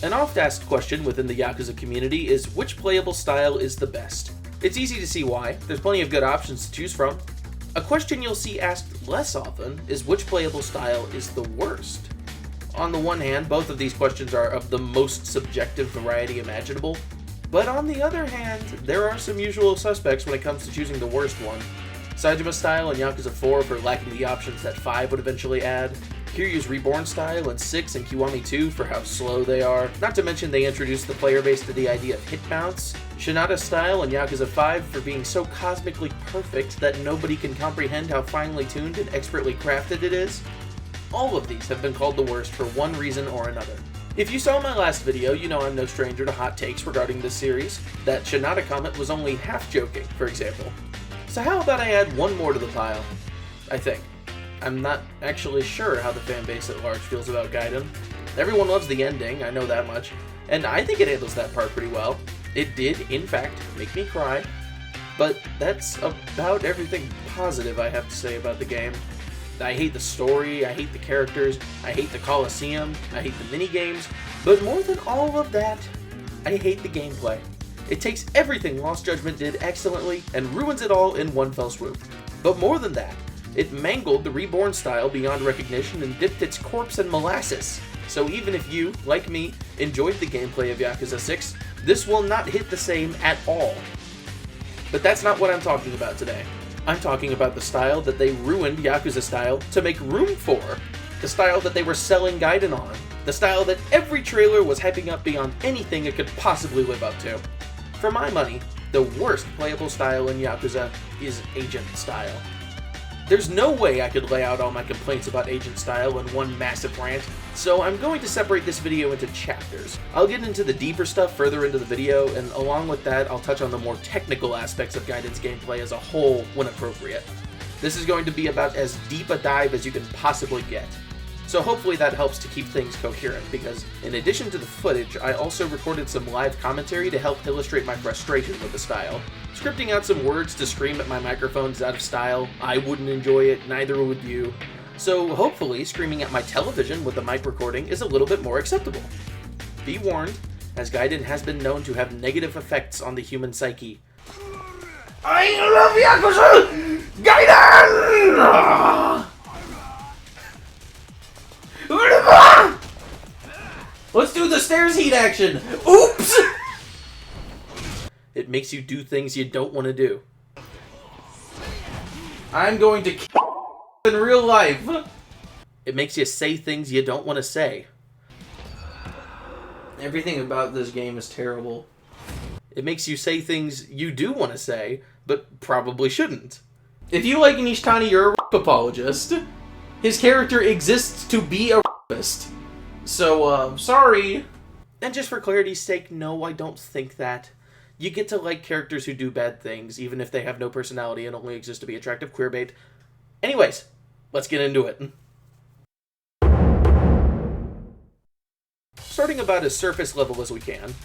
An oft-asked question within the Yakuza community is which playable style is the best? It's easy to see why, there's plenty of good options to choose from. A question you'll see asked less often is which playable style is the worst? On the one hand, both of these questions are of the most subjective variety imaginable, but on the other hand, there are some usual suspects when it comes to choosing the worst one. Majima style in Yakuza 4 for lacking the options that 5 would eventually add, Kiryu's Reborn style in 6 and Kiwami 2 for how slow they are, not to mention they introduced the player base to the idea of hit bounce, Shinada style in Yakuza 5 for being so cosmically perfect that nobody can comprehend how finely tuned and expertly crafted it is. All of these have been called the worst for one reason or another. If you saw my last video, you know I'm no stranger to hot takes regarding this series. That Shinada comment was only half joking, for example. So how about I add one more to the pile? I think. I'm not actually sure how the fanbase at large feels about Gaiden. Everyone loves the ending, I know that much, and I think it handles that part pretty well. It did, in fact, make me cry, but that's about everything positive I have to say about the game. I hate the story, I hate the characters, I hate the Colosseum, I hate the minigames, but more than all of that, I hate the gameplay. It takes everything Lost Judgment did excellently and ruins it all in one fell swoop. But more than that, it mangled the Reborn style beyond recognition and dipped its corpse in molasses. So even if you, like me, enjoyed the gameplay of Yakuza 6, this will not hit the same at all. But that's not what I'm talking about today. I'm talking about the style that they ruined Yakuza style to make room for. The style that they were selling Gaiden on. The style that every trailer was hyping up beyond anything it could possibly live up to. For my money, the worst playable style in Yakuza is Agent style. There's no way I could lay out all my complaints about Agent style in one massive rant, so I'm going to separate this video into chapters. I'll get into the deeper stuff further into the video, and along with that, I'll touch on the more technical aspects of Gaiden's gameplay as a whole when appropriate. This is going to be about as deep a dive as you can possibly get. So hopefully that helps to keep things coherent, because in addition to the footage, I also recorded some live commentary to help illustrate my frustration with the style. Scripting out some words to scream at my microphone is out of style. I wouldn't enjoy it, neither would you. So hopefully screaming at my television with the mic recording is a little bit more acceptable. Be warned, as Gaiden has been known to have negative effects on the human psyche. I love Yakuza! Gaiden! Let's do the stairs heat action! Oops! It makes you do things you don't want to do. I'm going to in real life. It makes you say things you don't want to say. Everything about this game is terrible. It makes you say things you do want to say, but probably shouldn't. If you like Nishtani, you're a rape apologist. His character exists to be a rapist. So, sorry. And just for clarity's sake, no, I don't think that. You get to like characters who do bad things, even if they have no personality and only exist to be attractive queerbait. Anyways, let's get into it. Starting about as surface level as we can,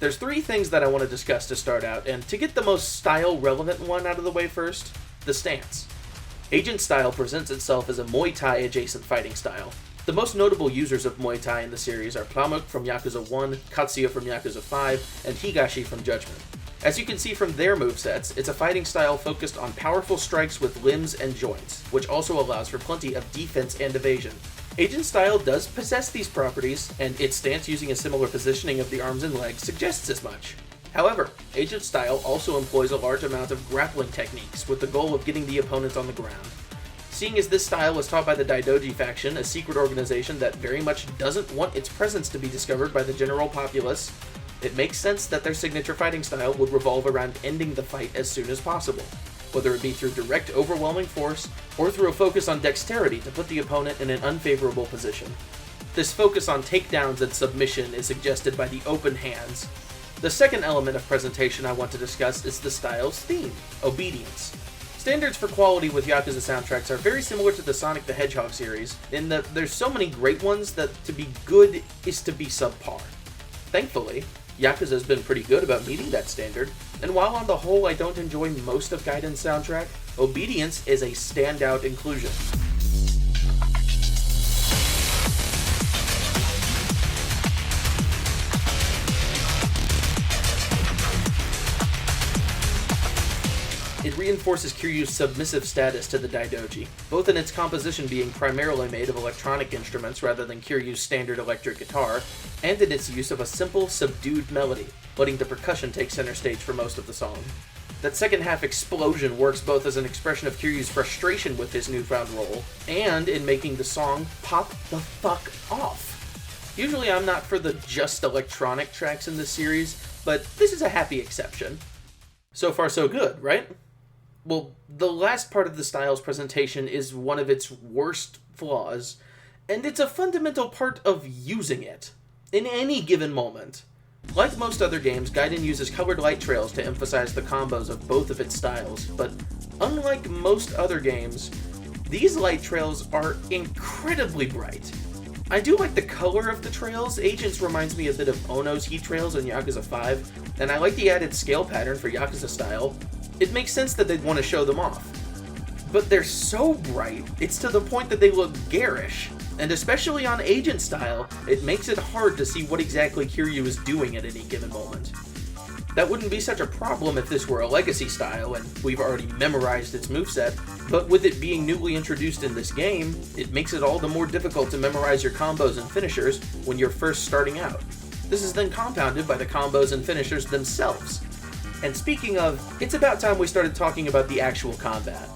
there's 3 things that I want to discuss to start out, and to get the most style-relevant one out of the way first, the stance. Agent style presents itself as a Muay Thai adjacent fighting style. The most notable users of Muay Thai in the series are Plamuk from Yakuza 1, Katsuya from Yakuza 5, and Higashi from Judgment. As you can see from their movesets, it's a fighting style focused on powerful strikes with limbs and joints, which also allows for plenty of defense and evasion. Agent style does possess these properties, and its stance using a similar positioning of the arms and legs suggests as much. However, Agent style also employs a large amount of grappling techniques with the goal of getting the opponent on the ground. Seeing as this style was taught by the Daidoji faction, a secret organization that very much doesn't want its presence to be discovered by the general populace, it makes sense that their signature fighting style would revolve around ending the fight as soon as possible, whether it be through direct overwhelming force or through a focus on dexterity to put the opponent in an unfavorable position. This focus on takedowns and submission is suggested by the open hands. The second element of presentation I want to discuss is the style's theme, obedience. Standards for quality with Yakuza soundtracks are very similar to the Sonic the Hedgehog series, in that there's so many great ones that to be good is to be subpar. Thankfully, Yakuza has been pretty good about meeting that standard, and while on the whole I don't enjoy most of Gaiden's soundtrack, Obedience is a standout inclusion. It reinforces Kiryu's submissive status to the Daidoji, both in its composition being primarily made of electronic instruments rather than Kiryu's standard electric guitar, and in its use of a simple, subdued melody, letting the percussion take center stage for most of the song. That second half explosion works both as an expression of Kiryu's frustration with his newfound role, and in making the song pop the fuck off. Usually I'm not for the just electronic tracks in this series, but this is a happy exception. So far so good, right? Well, the last part of the style's presentation is one of its worst flaws, and it's a fundamental part of using it, in any given moment. Like most other games, Gaiden uses colored light trails to emphasize the combos of both of its styles, but unlike most other games, these light trails are incredibly bright. I do like the color of the trails. Agents reminds me a bit of Ono's heat trails in Yakuza 5, and I like the added scale pattern for Yakuza style. It makes sense that they'd want to show them off. But they're so bright, it's to the point that they look garish. And especially on Agent style, it makes it hard to see what exactly Kiryu is doing at any given moment. That wouldn't be such a problem if this were a Legacy style, and we've already memorized its moveset, but with it being newly introduced in this game, it makes it all the more difficult to memorize your combos and finishers when you're first starting out. This is then compounded by the combos and finishers themselves. And speaking of, it's about time we started talking about the actual combat.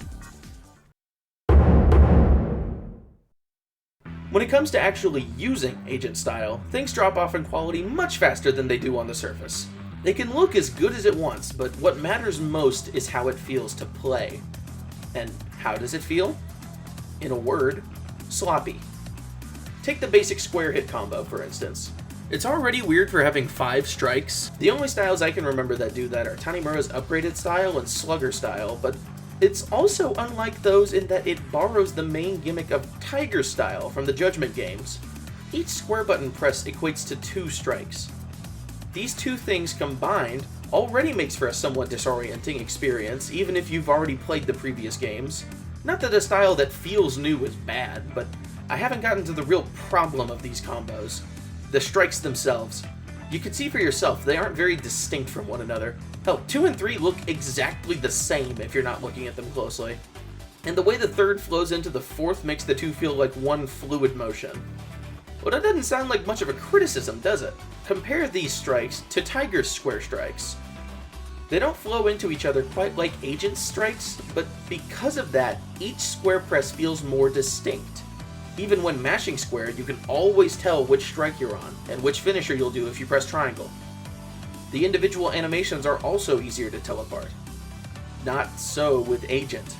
When it comes to actually using Agent style, things drop off in quality much faster than they do on the surface. It can look as good as it wants, but what matters most is how it feels to play. And how does it feel? In a word, sloppy. Take the basic square hit combo, for instance. It's already weird for having 5 strikes. The only styles I can remember that do that are Tanimura's upgraded style and Slugger style, but it's also unlike those in that it borrows the main gimmick of Tiger style from the Judgment games. Each square button press equates to 2 strikes. These 2 things combined already makes for a somewhat disorienting experience, even if you've already played the previous games. Not that a style that feels new is bad, but I haven't gotten to the real problem of these combos. The strikes themselves. You can see for yourself, they aren't very distinct from one another. Hell, 2 and 3 look exactly the same if you're not looking at them closely. And the way the third flows into the fourth makes the 2 feel like one fluid motion. Well, that doesn't sound like much of a criticism, does it? Compare these strikes to Tiger's square strikes. They don't flow into each other quite like Agent's strikes, but because of that, each square press feels more distinct. Even when mashing square, you can always tell which strike you're on, and which finisher you'll do if you press triangle. The individual animations are also easier to tell apart. Not so with Agent.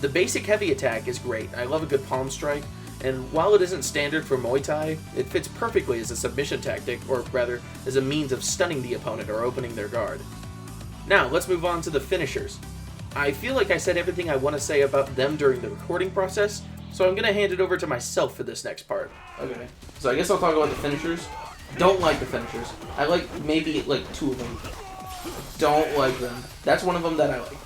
The basic heavy attack is great, I love a good palm strike, and while it isn't standard for Muay Thai, it fits perfectly as a submission tactic, or rather, as a means of stunning the opponent or opening their guard. Now, let's move on to the finishers. I feel like I said everything I want to say about them during the recording process, so I'm going to hand it over to myself for this next part. Okay, so I guess I'll talk about the finishers. Don't like the finishers. I like maybe like 2 of them. Don't like them. That's one of them that I like.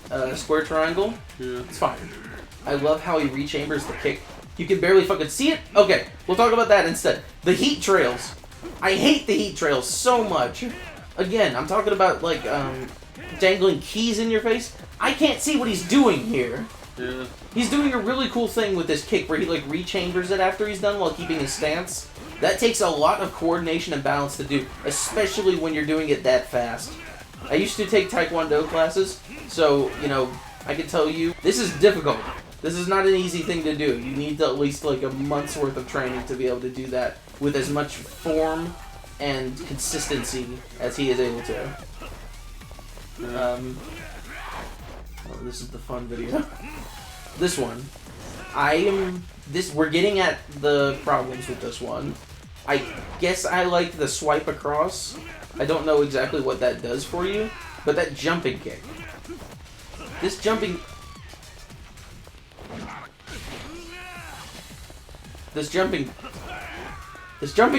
The square triangle. Yeah. It's fine. I love how he rechambers the kick. You can barely fucking see it. Okay, we'll talk about that instead. The heat trails. I hate the heat trails so much. Again, I'm talking about like dangling keys in your face. I can't see what he's doing here. Yeah. He's doing a really cool thing with this kick where he like rechambers it after he's done while keeping his stance. That takes a lot of coordination and balance to do, especially when you're doing it that fast. I used to take Taekwondo classes, so, you know, I can tell you, this is difficult. This is not an easy thing to do. You need at least like a month's worth of training to be able to do that with as much form and consistency as he is able to. Oh, this is the fun video. This one. We're getting at the problems with this one. I guess I like the swipe across. I don't know exactly what that does for you, but that jumping kick. This jumping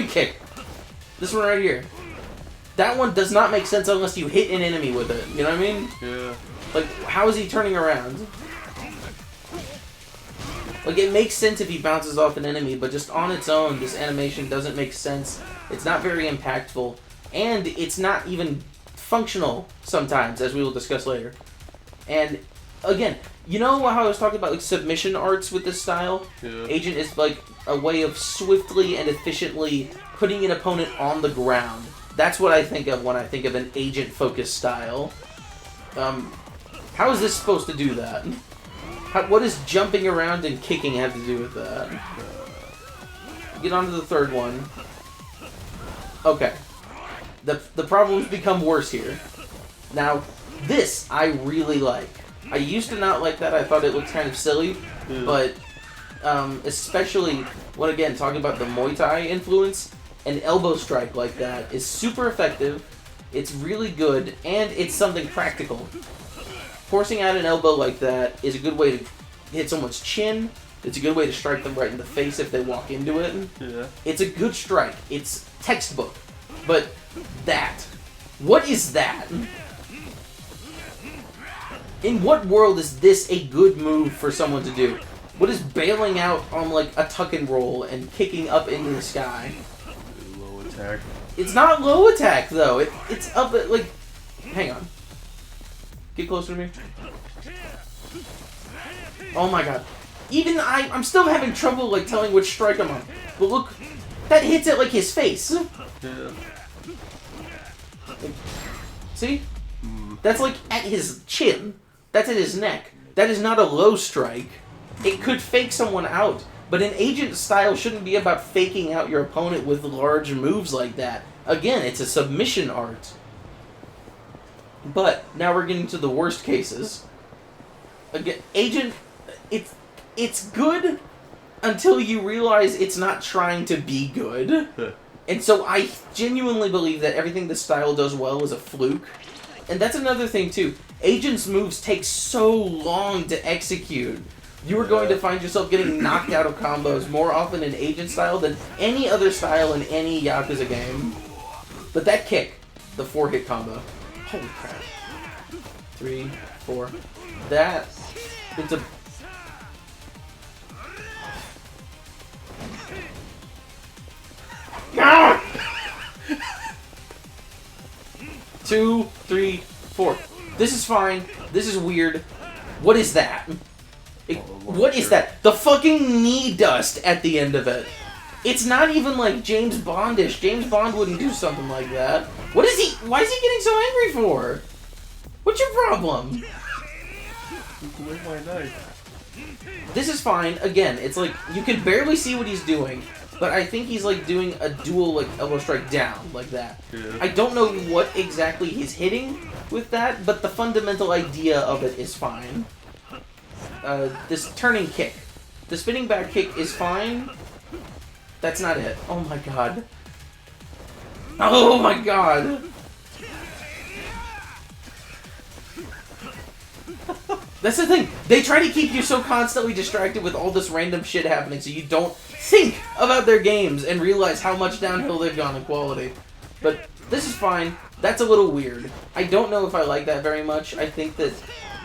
kick. This one right here. That one does not make sense unless you hit an enemy with it. You know what I mean? Yeah. Like, how is he turning around? Like, it makes sense if he bounces off an enemy, but just on its own, this animation doesn't make sense. It's not very impactful. and it's not even functional sometimes, as we will discuss later. And again, you know how I was talking about like submission arts with this style? Yeah. Agent is like a way of swiftly and efficiently putting an opponent on the ground. That's what I think of when I think of an agent-focused style. How is this supposed to do that? What does jumping around and kicking have to do with that? Get on to the third one. Okay. The problems become worse here. Now, this I really like. I used to not like that. I thought it looked kind of silly. But especially when, again, talking about the Muay Thai influence, an elbow strike like that is super effective. It's really good, and it's something practical. Forcing out an elbow like that is a good way to hit someone's chin. It's a good way to strike them right in the face if they walk into it. Yeah. It's a good strike. It's textbook. But that. What is that? In what world is this a good move for someone to do? What is bailing out on like a tuck and roll and kicking up into the sky? Low attack. It's not low attack though. It's up at like. Hang on. Get closer to me. Oh my god. Even I'm still having trouble like telling which strike I'm on. But look, that hits at like his face. Yeah. See? That's like at his chin. That's at his neck. That is not a low strike. It could fake someone out. But an agent style shouldn't be about faking out your opponent with large moves like that. Again, it's a submission art. But now we're getting to the worst cases. Again, agent, it's good until you realize it's not trying to be good. And so I genuinely believe that everything this style does well is a fluke. And that's another thing too. Agent's moves take so long to execute. You are going to find yourself getting knocked out of combos more often in agent style than any other style in any Yakuza game. But that kick, the 4-hit combo. Holy crap. 3, 4. That. It's a. Ah! 2, 3, 4. This is fine. This is weird. What is that? What is that? The fucking knee dust at the end of it. It's not even like James Bondish. James Bond wouldn't do something like that. What is he? Why is he getting so angry for? What's your problem? Where's my knife? This is fine. Again, it's like you can barely see what he's doing, but I think he's like doing a dual like elbow strike down like that. Yeah. I don't know what exactly he's hitting with that, but the fundamental idea of it is fine. This turning kick. The spinning back kick is fine. That's not it. Oh my god. Oh my god. That's the thing. They try to keep you so constantly distracted with all this random shit happening so you don't think about their games and realize how much downhill they've gone in quality. But this is fine. That's a little weird. I don't know if I like that very much. I think that,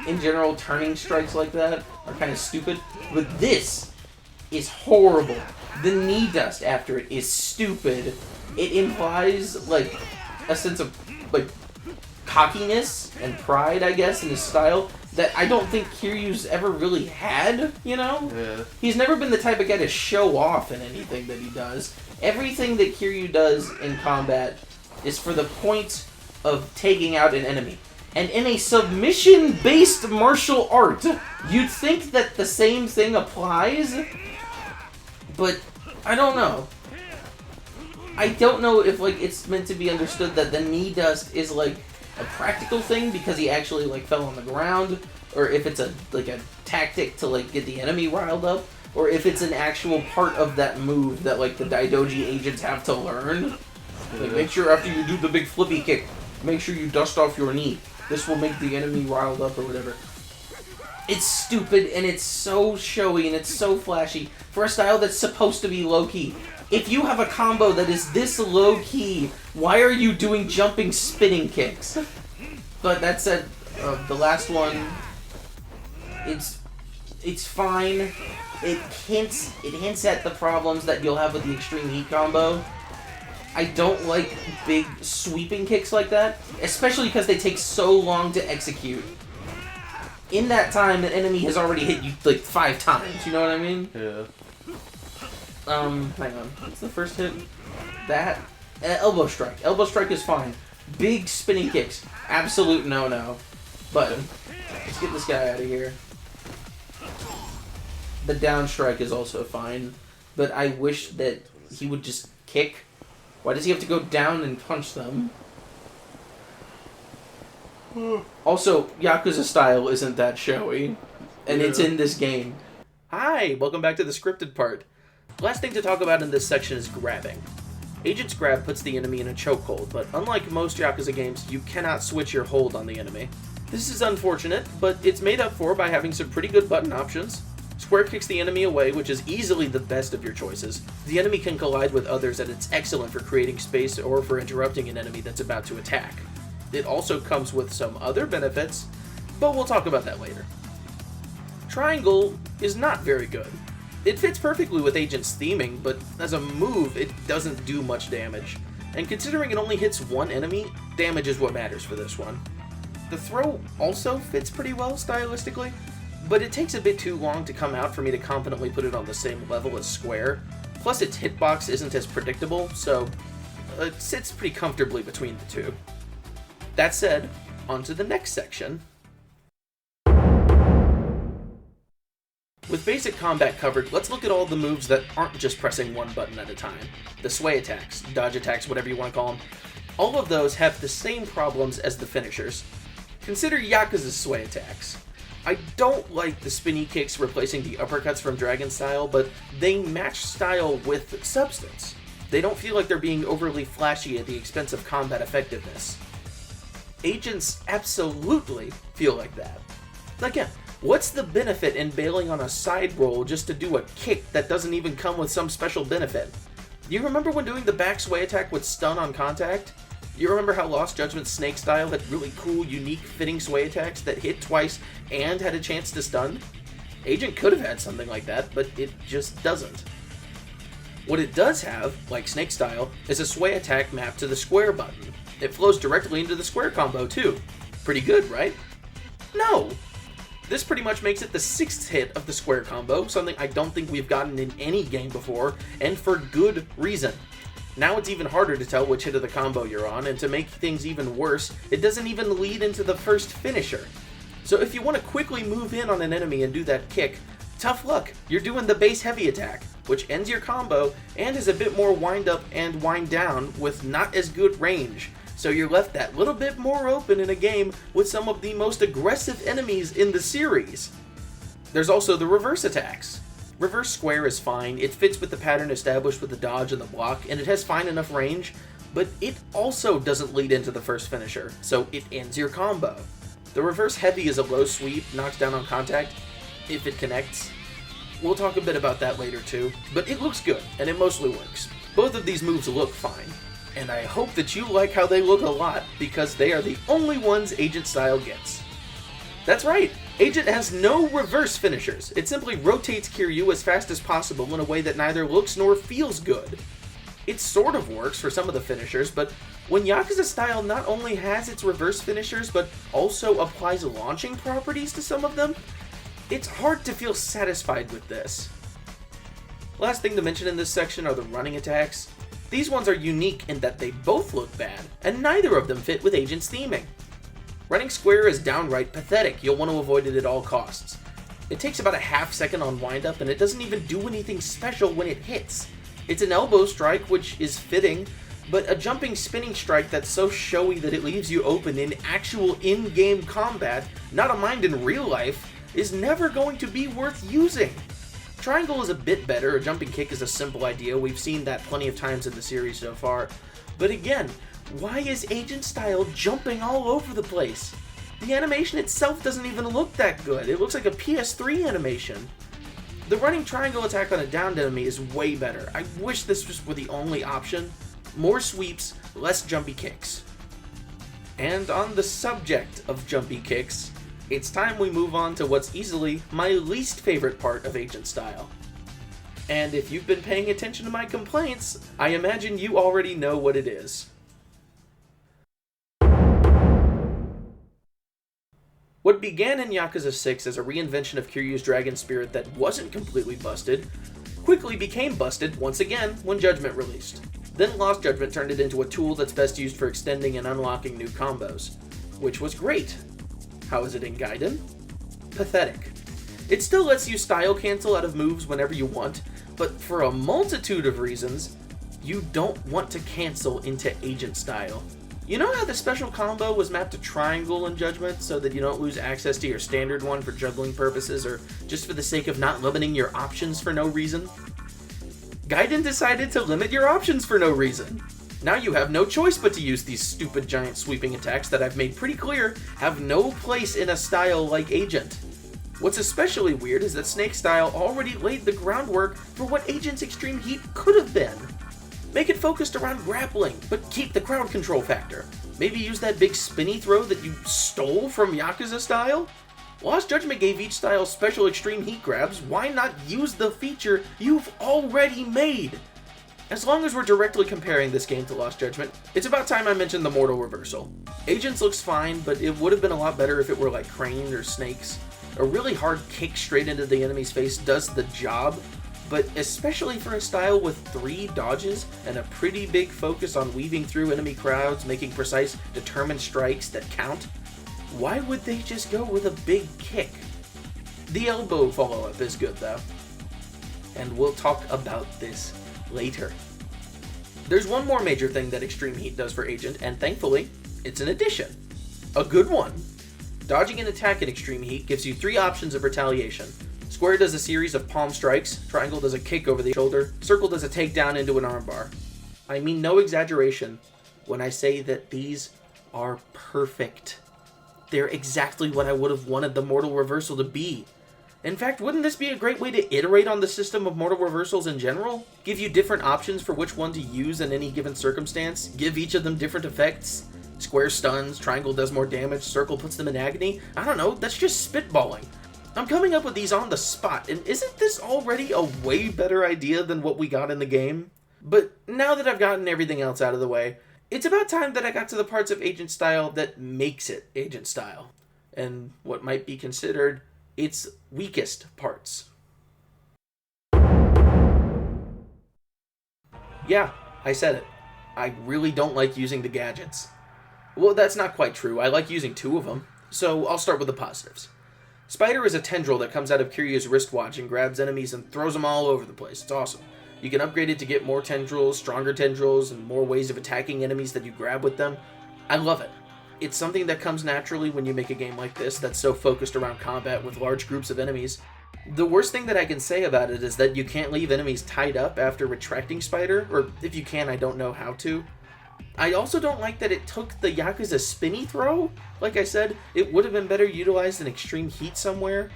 in general, turning strikes like that are kind of stupid. But this is horrible. The knee dust after it is stupid. It implies, like, a sense of, like, cockiness and pride, I guess, in his style that I don't think Kiryu's ever really had, you know? Yeah. He's never been the type of guy to show off in anything that he does. Everything that Kiryu does in combat is for the point of taking out an enemy. And in a submission-based martial art, you'd think that the same thing applies, but I don't know. I don't know if, like, it's meant to be understood that the knee dust is, like, a practical thing because he actually, like, fell on the ground, or if it's a tactic to, like, get the enemy riled up, or if it's an actual part of that move that, like, the Daidoji agents have to learn. Like, make sure after you do the big flippy kick, make sure you dust off your knee. This will make the enemy riled up or whatever. It's stupid, and it's so showy, and it's so flashy for a style that's supposed to be low-key. If you have a combo that is this low-key, why are you doing jumping spinning kicks? But that said, the last one, it's fine. It hints at the problems that you'll have with the extreme heat combo. I don't like big sweeping kicks like that, especially because they take so long to execute. In that time, the enemy has already hit you like 5 times, you know what I mean? Yeah. Hang on. What's the first hit? That? Elbow strike. Elbow strike is fine. Big spinning kicks. Absolute no-no. But, let's get this guy out of here. The down strike is also fine, but I wish that he would just kick. Why does he have to go down and punch them? Also, Yakuza style isn't that showy, and it's in this game. Hi, welcome back to the scripted part. Last thing to talk about in this section is grabbing. Agent's grab puts the enemy in a chokehold, but unlike most Yakuza games, you cannot switch your hold on the enemy. This is unfortunate, but it's made up for by having some pretty good button options. Square kicks the enemy away, which is easily the best of your choices. The enemy can collide with others, and it's excellent for creating space or for interrupting an enemy that's about to attack. It also comes with some other benefits, but we'll talk about that later. Triangle is not very good. It fits perfectly with Agent's theming, but as a move, it doesn't do much damage. And considering it only hits one enemy, damage is what matters for this one. The throw also fits pretty well stylistically, but it takes a bit too long to come out for me to confidently put it on the same level as square. Plus its hitbox isn't as predictable, so it sits pretty comfortably between the two. That said, on to the next section. With basic combat covered, let's look at all the moves that aren't just pressing one button at a time. The sway attacks, dodge attacks, whatever you want to call them. All of those have the same problems as the finishers. Consider Yakuza's sway attacks. I don't like the spinny kicks replacing the uppercuts from Dragon Style, but they match style with substance. They don't feel like they're being overly flashy at the expense of combat effectiveness. Agents absolutely feel like that. Again, what's the benefit in bailing on a side roll just to do a kick that doesn't even come with some special benefit? You remember when doing the back sway attack with stun on contact? You remember how Lost Judgment Snake Style had really cool, unique, fitting sway attacks that hit twice and had a chance to stun? Agent could have had something like that, but it just doesn't. What it does have, like Snake Style, is a sway attack mapped to the square button. It flows directly into the square combo too. Pretty good, right? No! This pretty much makes it the 6th hit of the square combo, something I don't think we've gotten in any game before, and for good reason. Now it's even harder to tell which hit of the combo you're on, and to make things even worse, it doesn't even lead into the first finisher. So if you want to quickly move in on an enemy and do that kick, tough luck, you're doing the base heavy attack, which ends your combo and is a bit more wind up and wind down with not as good range. So you're left that little bit more open in a game with some of the most aggressive enemies in the series. There's also the reverse attacks. Reverse square is fine, it fits with the pattern established with the dodge and the block, and it has fine enough range, but it also doesn't lead into the first finisher, so it ends your combo. The reverse heavy is a low sweep, knocks down on contact, if it connects. We'll talk a bit about that later too, but it looks good, and it mostly works. Both of these moves look fine, and I hope that you like how they look a lot, because they are the only ones Agent Style gets. That's right, Agent has no reverse finishers. It simply rotates Kiryu as fast as possible in a way that neither looks nor feels good. It sort of works for some of the finishers, but when Yakuza Style not only has its reverse finishers, but also applies launching properties to some of them, it's hard to feel satisfied with this. Last thing to mention in this section are the running attacks. These ones are unique in that they both look bad, and neither of them fit with Agent's theming. Running square is downright pathetic, you'll want to avoid it at all costs. It takes about a half second on windup, and it doesn't even do anything special when it hits. It's an elbow strike, which is fitting, but a jumping spinning strike that's so showy that it leaves you open in actual in-game combat, not a mind in real life, is never going to be worth using. Triangle is a bit better, a jumping kick is a simple idea, we've seen that plenty of times in the series so far, but again, why is Agent Style jumping all over the place? The animation itself doesn't even look that good, it looks like a PS3 animation. The running triangle attack on a downed enemy is way better, I wish this were the only option. More sweeps, less jumpy kicks. And on the subject of jumpy kicks, it's time we move on to what's easily my least favorite part of Agent Style. And if you've been paying attention to my complaints, I imagine you already know what it is. What began in Yakuza 6 as a reinvention of Kiryu's dragon spirit that wasn't completely busted, quickly became busted once again when Judgment released. Then Lost Judgment turned it into a tool that's best used for extending and unlocking new combos, which was great. How is it in Gaiden? Pathetic. It still lets you style cancel out of moves whenever you want, but for a multitude of reasons, you don't want to cancel into agent style. You know how the special combo was mapped to triangle in Judgment so that you don't lose access to your standard one for juggling purposes or just for the sake of not limiting your options for no reason? Gaiden decided to limit your options for no reason. Now you have no choice but to use these stupid giant sweeping attacks that I've made pretty clear have no place in a style like Agent. What's especially weird is that Snake style already laid the groundwork for what Agent's Extreme Heat could have been. Make it focused around grappling, but keep the crowd control factor. Maybe use that big spinny throw that you stole from Yakuza style? Lost Judgment gave each style special extreme heat grabs, why not use the feature you've already made? As long as we're directly comparing this game to Lost Judgment, it's about time I mentioned the mortal reversal. Agents looks fine, but it would have been a lot better if it were like Crane or Snakes. A really hard kick straight into the enemy's face does the job, but especially for a style with 3 dodges and a pretty big focus on weaving through enemy crowds, making precise, determined strikes that count, why would they just go with a big kick? The elbow follow-up is good though, and we'll talk about this later. There's one more major thing that Extreme Heat does for Agent, and thankfully, it's an addition. A good one. Dodging an attack in Extreme Heat gives you 3 options of retaliation. Square does a series of palm strikes, triangle does a kick over the shoulder, circle does a takedown into an armbar. I mean no exaggeration when I say that these are perfect. They're exactly what I would have wanted the Mortal Reversal to be. In fact, wouldn't this be a great way to iterate on the system of Mortal Reversals in general? Give you different options for which one to use in any given circumstance, give each of them different effects. Square stuns, triangle does more damage, circle puts them in agony. I don't know, that's just spitballing. I'm coming up with these on the spot, and isn't this already a way better idea than what we got in the game? But now that I've gotten everything else out of the way, it's about time that I got to the parts of Agent Style that makes it Agent Style, and what might be considered its weakest parts. Yeah, I said it. I really don't like using the gadgets. Well, that's not quite true. I like using 2 of them, so I'll start with the positives. Spider is a tendril that comes out of Kiryu's wristwatch and grabs enemies and throws them all over the place. It's awesome. You can upgrade it to get more tendrils, stronger tendrils, and more ways of attacking enemies that you grab with them. I love it. It's something that comes naturally when you make a game like this that's so focused around combat with large groups of enemies. The worst thing that I can say about it is that you can't leave enemies tied up after retracting Spider, or if you can, I don't know how to. I also don't like that it took the Yakuza spinny throw. Like I said, it would have been better utilized in Extreme Heat somewhere.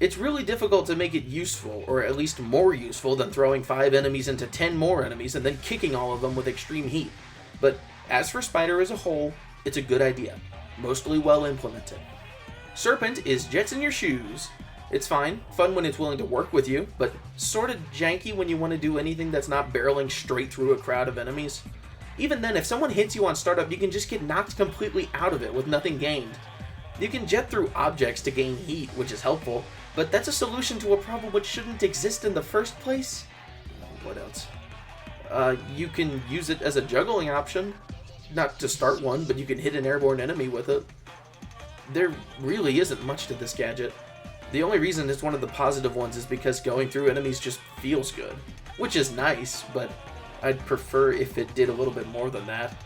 It's really difficult to make it useful, or at least more useful than throwing 5 enemies into 10 more enemies and then kicking all of them with Extreme Heat. But as for Spider as a whole, it's a good idea. Mostly well implemented. Serpent is jets in your shoes. It's fine, fun when it's willing to work with you, but sort of janky when you want to do anything that's not barreling straight through a crowd of enemies. Even then, if someone hits you on startup, you can just get knocked completely out of it with nothing gained. You can jet through objects to gain heat, which is helpful, but that's a solution to a problem which shouldn't exist in the first place. What else? You can use it as a juggling option. Not to start one, but you can hit an airborne enemy with it. There really isn't much to this gadget. The only reason it's one of the positive ones is because going through enemies just feels good. Which is nice, but I'd prefer if it did a little bit more than that.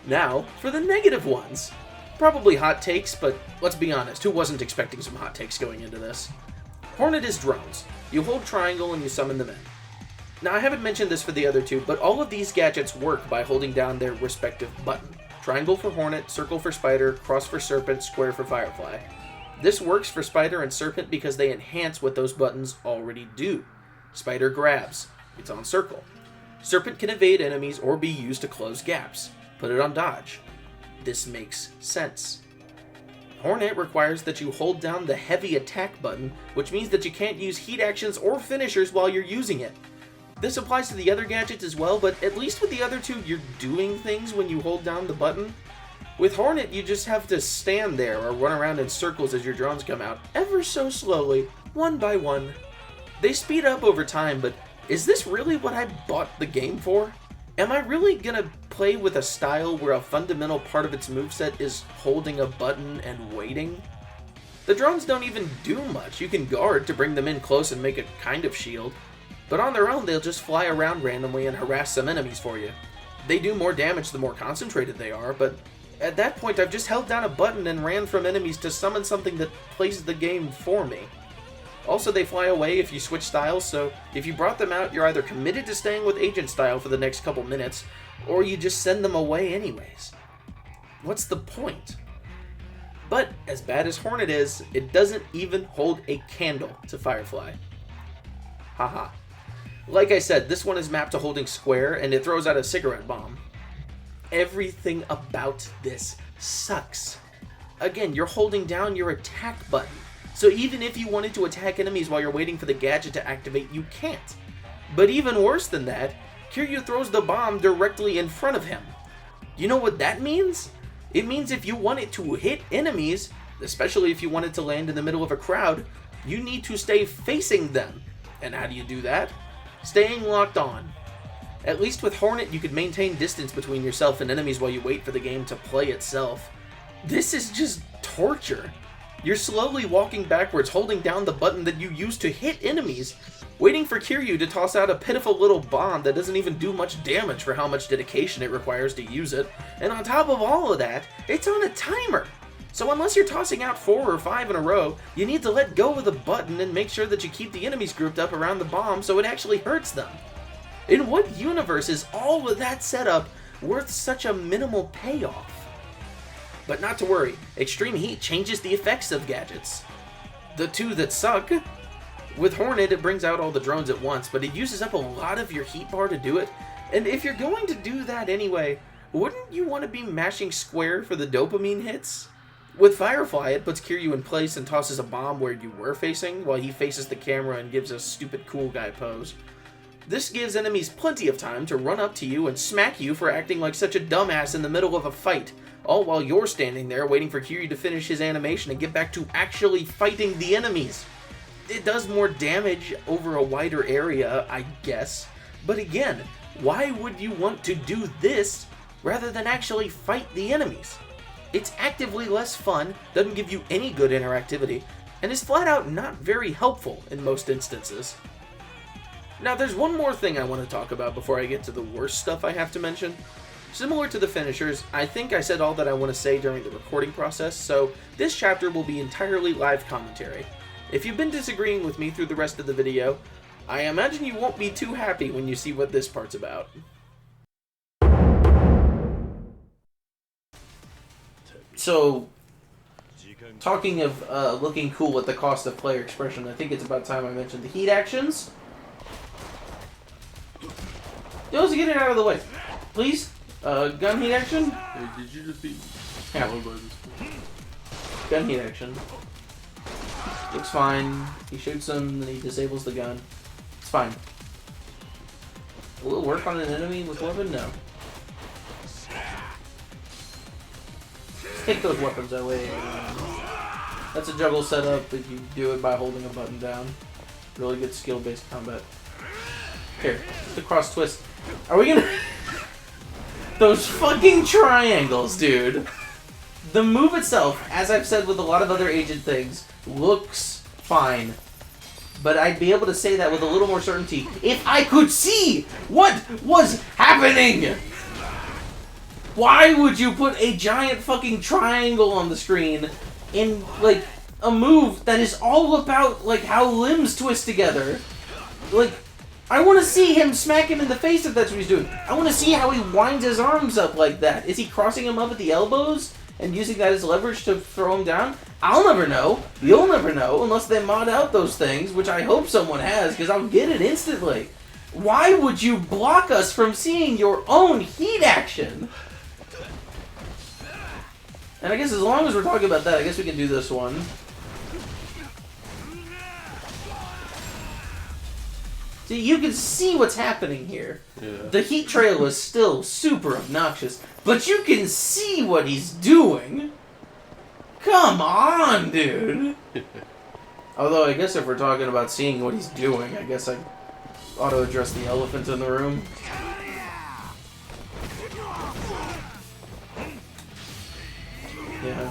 Now, for the negative ones. Probably hot takes, but let's be honest, who wasn't expecting some hot takes going into this? Hornet is drones. You hold triangle and you summon them in. Now, I haven't mentioned this for the other 2, but all of these gadgets work by holding down their respective button. Triangle for Hornet, circle for Spider, cross for Serpent, square for Firefly. This works for Spider and Serpent because they enhance what those buttons already do. Spider grabs. It's on circle. Serpent can evade enemies or be used to close gaps. Put it on dodge. This makes sense. Hornet requires that you hold down the heavy attack button, which means that you can't use heat actions or finishers while you're using it. This applies to the other gadgets as well, but at least with the other two, you're doing things when you hold down the button. With Hornet, you just have to stand there or run around in circles as your drones come out, ever so slowly, one by one. They speed up over time, but is this really what I bought the game for? Am I really gonna play with a style where a fundamental part of its moveset is holding a button and waiting? The drones don't even do much. You can guard to bring them in close and make a kind of shield, but on their own they'll just fly around randomly and harass some enemies for you. They do more damage the more concentrated they are, but at that point I've just held down a button and ran from enemies to summon something that plays the game for me. Also, they fly away if you switch styles, so if you brought them out, you're either committed to staying with Agent style for the next couple minutes, or you just send them away anyways. What's the point? But, as bad as Hornet is, it doesn't even hold a candle to Firefly. Haha. Like I said, this one is mapped to holding square, and it throws out a cigarette bomb. Everything about this sucks. Again, you're holding down your attack button. So even if you wanted to attack enemies while you're waiting for the gadget to activate, you can't. But even worse than that, Kiryu throws the bomb directly in front of him. You know what that means? It means if you want it to hit enemies, especially if you want it to land in the middle of a crowd, you need to stay facing them. And how do you do that? Staying locked on. At least with Hornet, you could maintain distance between yourself and enemies while you wait for the game to play itself. This is just torture. You're slowly walking backwards, holding down the button that you use to hit enemies, waiting for Kiryu to toss out a pitiful little bomb that doesn't even do much damage for how much dedication it requires to use it, and on top of all of that, it's on a timer. So unless you're tossing out 4 or 5 in a row, you need to let go of the button and make sure that you keep the enemies grouped up around the bomb so it actually hurts them. In what universe is all of that setup worth such a minimal payoff? But not to worry, extreme heat changes the effects of gadgets. The two that suck. With Hornet, it brings out all the drones at once, but it uses up a lot of your heat bar to do it. And if you're going to do that anyway, wouldn't you want to be mashing square for the dopamine hits? With Firefly, it puts Kiryu in place and tosses a bomb where you were facing, while he faces the camera and gives a stupid cool guy pose. This gives enemies plenty of time to run up to you and smack you for acting like such a dumbass in the middle of a fight, all while you're standing there waiting for Kiryu to finish his animation and get back to actually fighting the enemies. It does more damage over a wider area, I guess, but again, why would you want to do this rather than actually fight the enemies? It's actively less fun, doesn't give you any good interactivity, and is flat out not very helpful in most instances. Now, there's one more thing I want to talk about before I get to the worst stuff I have to mention. Similar to the finishers, I think I said all that I want to say during the recording process, so this chapter will be entirely live commentary. If you've been disagreeing with me through the rest of the video, I imagine you won't be too happy when you see what this part's about. So, talking of looking cool at the cost of player expression, I think it's about time I mentioned the heat actions. Let's get it out of the way. Please? Gun heat action? Hey, did you defeat? Yeah. Gun heat action. Looks fine. He shoots him, then he disables the gun. It's fine. Will it work on an enemy with weapon? No. Take those weapons away. That's a juggle setup, but you do it by holding a button down. Really good skill-based combat. Here, the cross twist. Are we gonna... Those fucking triangles, dude. The move itself, as I've said with a lot of other Agent things, looks fine. But I'd be able to say that with a little more certainty if I could see what was happening! Why would you put a giant fucking triangle on the screen in, like, a move that is all about, like, how limbs twist together? Like, I want to see him smack him in the face if that's what he's doing. I want to see how he winds his arms up like that. Is he crossing him up at the elbows and using that as leverage to throw him down? I'll never know. You'll never know unless they mod out those things, which I hope someone has, because I'll get it instantly. Why would you block us from seeing your own heat action? And I guess as long as we're talking about that, I guess we can do this one. See, you can see what's happening here. Yeah. The heat trail is still super obnoxious, but you can see what he's doing. Come on, dude. Although, I guess if we're talking about seeing what he's doing, I guess I ought to address the elephant in the room. Yeah.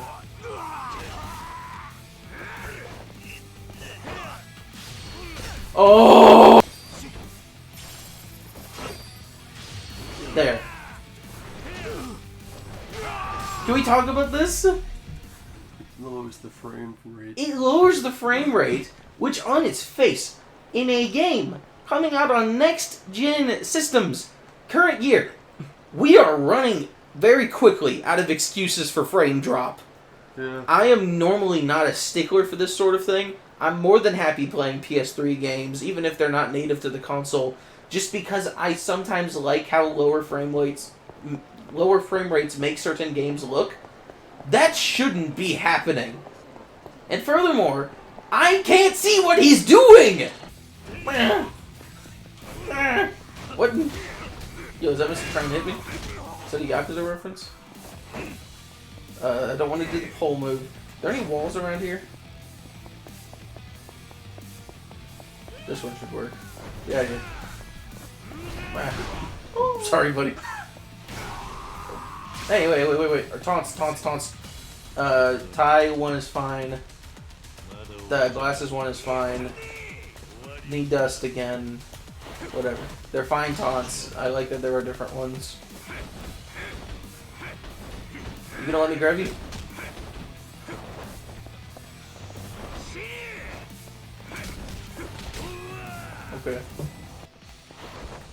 Oh! There. Can we talk about this? It lowers the frame rate. It lowers the frame rate, which on its face, in a game coming out on next-gen systems, current year, we are running very quickly out of excuses for frame drop. Yeah. I am normally not a stickler for this sort of thing. I'm more than happy playing PS3 games, even if they're not native to the console, just because I sometimes like how lower frame rates make certain games look. That shouldn't be happening. And furthermore, I can't see what he's doing! What? Yo, is that Mr. trying to hit me? Is that a Yakuza reference? I don't want to do the pole move. Are there any walls around here? This one should work. Yeah, yeah. Oh, sorry, buddy. Hey, wait. Or taunts. Tie one is fine. The glasses one is fine. Knee dust again. Whatever. They're fine taunts. I like that there are different ones. You gonna let me grab you? Okay.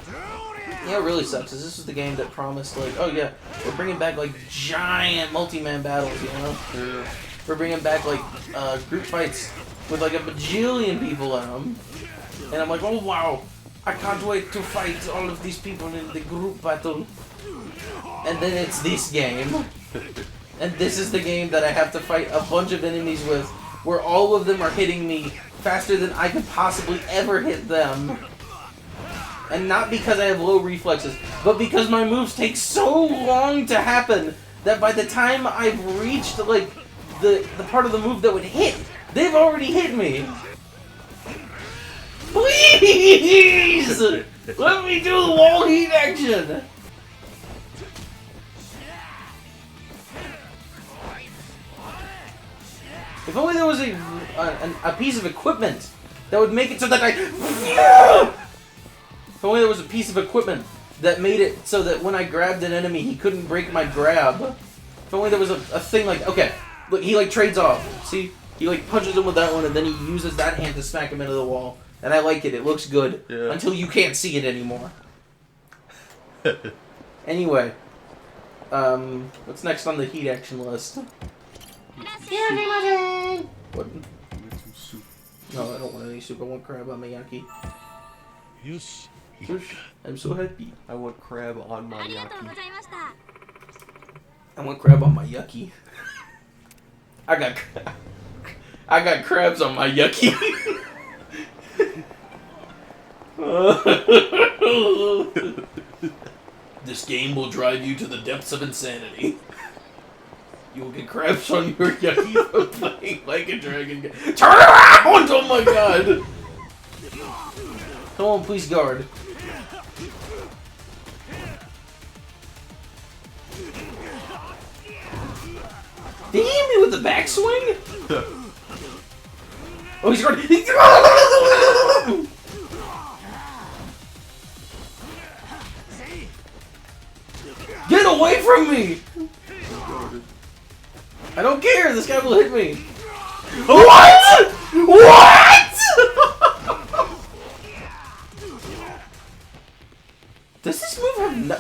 You know what really sucks is this is the game that promised, like, oh yeah, we're bringing back, like, giant multi-man battles, you know? Yeah. We're bringing back, like, group fights with, like, a bajillion people in them. And I'm like, oh wow, I can't wait to fight all of these people in the group battle. And then it's this game. And this is the game that I have to fight a bunch of enemies with, where all of them are hitting me faster than I could possibly ever hit them. And not because I have low reflexes, but because my moves take so long to happen that by the time I've reached, like, the part of the move that would hit, they've already hit me. Please! Let me do the wall heat action! If only there was a piece of equipment that would make it so that If only there was a piece of equipment that made it so that when I grabbed an enemy, he couldn't break my grab. If only there was a thing like, okay, look, he like trades off. See? He like punches him with that one and then he uses that hand to smack him into the wall. And I like it. It looks good. Yeah. Until you can't see it anymore. Anyway. What's next on the heat action list? What? Get some soup. No, I don't want any soup. I want crab on my yaki. Yosh. I'm so happy. I want crab on my yaki. I want crab on my yucky. I got crabs on my yucky. This game will drive you to the depths of insanity. You will get crabs on your yucky for playing like a dragon game. Turn around! Oh my god! Come on, please guard. Did he hit me with the backswing? Oh, he's guarding. Get away from me! I don't care. This guy will hit me. What? What? Does this move have no?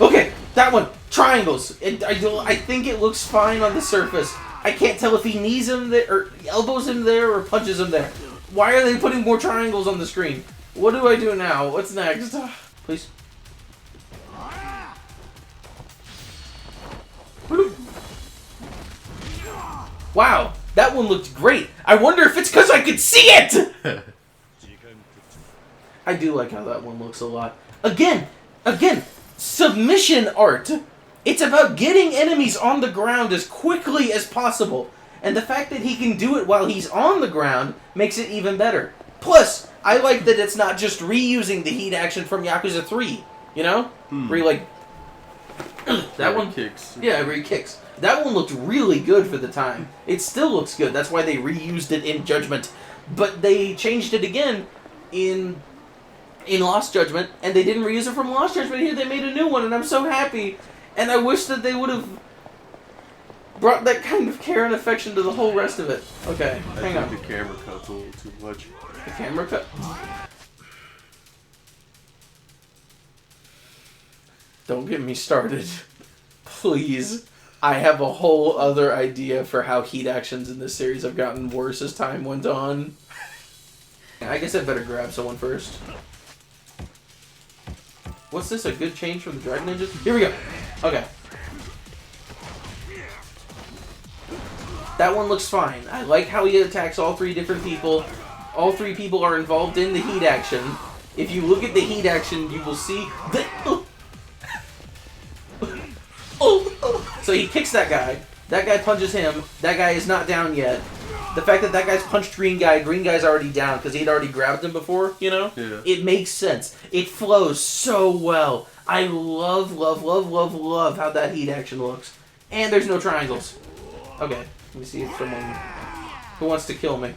Okay, that one. Triangles. I think it looks fine on the surface. I can't tell if he knees him there, or elbows him there, or punches him there. Why are they putting more triangles on the screen? What do I do now? What's next? Please. Wow, that one looked great. I wonder if it's because I could see it! I do like how that one looks a lot. Again, submission art. It's about getting enemies on the ground as quickly as possible. And the fact that he can do it while he's on the ground makes it even better. Plus, I like that it's not just reusing the heat action from Yakuza 3. You know? Where he, like... that one kicks. Yeah, where he kicks. That one looked really good for the time. It still looks good. That's why they reused it in Judgment. But they changed it again in Lost Judgment, and they didn't reuse it from Lost Judgment here. They made a new one, and I'm so happy. And I wish that they would have brought that kind of care and affection to the whole rest of it. Okay, hang on. I think the camera cut's a little too much. The camera cut? Don't get me started. Please. I have a whole other idea for how heat actions in this series have gotten worse as time went on. I guess I better grab someone first. What's this, a good change from the Dragon Ninjas? Here we go. Okay. That one looks fine. I like how he attacks all three different people. All three people are involved in the heat action. If you look at the heat action, you will see that... So he kicks that guy. That guy punches him. That guy is not down yet. The fact that that guy's punched Green Guy's already down because he'd already grabbed him before, you know? Yeah. It makes sense. It flows so well. I love how that heat action looks. And there's no triangles. Okay, let me see if someone who wants to kill me.